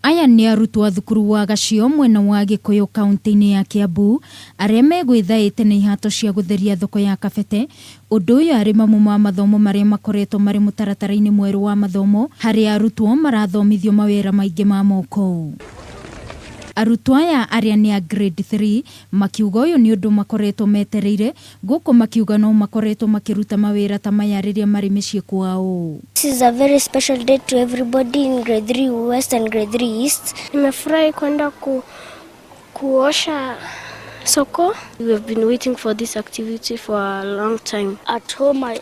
Aya ni arutwo a thukuru wa Gacio mwena wa Gikuyu kaunti-ini ya Kiambu aria megwithaite na ihato cia gutheria thoko ya Kabete. Undu uyu ari mamu ma mathomo maria makoretwo mari mutaratara-ini mweru wa mathomo hari arutwo marathomithio mawira maingi ma moko. Arutwo aya aria ni a grade 3 makiuga uyu ni undu makoretwo metereire guku makiuga no makoretwo makiruta mawira ta maya riria mari micii kwao. This is a very special day to everybody in grade 3 West and grade 3 East. Nimefurahi kwenda kuosha soko. We have been waiting for this activity for a long time. At home I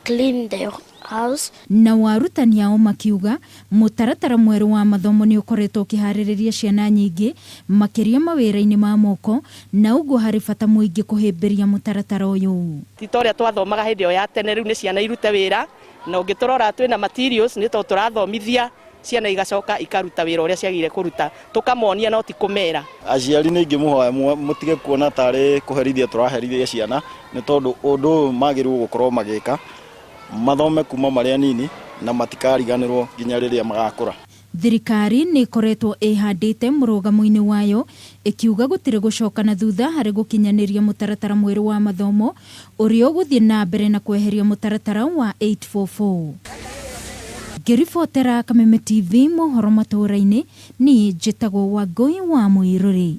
clean the house. Na warutani ao makiuga mutaratara mweru wa mathomo ni ukoretwo ukihariria ciana nyingi makiria mawira-ini ma moko na uguo hari bata muingi kuhimbiria mutaratara uyu. Titoria twathomaga hindi yo ya tene riu ni ciana irute wira na ungiturora twina materials ni to turathomithia ciana igacoka ikaruta wira uria ciagire kuruta tukamonia no ti kumera. Aciari ni ngimuhoya mutige kuona tari kuherithia turaherithia ciana ni tondu undu magiru gukorwo magika mathome kuma maria nini na matikariganirwo nginya riria magakura. Thirikari ni ikoretwo ihandite murugamo-ini wayo ikiuga gutire gucoka na thutha hari gukinyaniria mutaratara mweru wa mathomo uria uguthie na mbere na kweheria mutaratara wa 844. Ngiribotera Kameme TV mohoro matura-ini ni njitagwo Wangui wa Muiruri.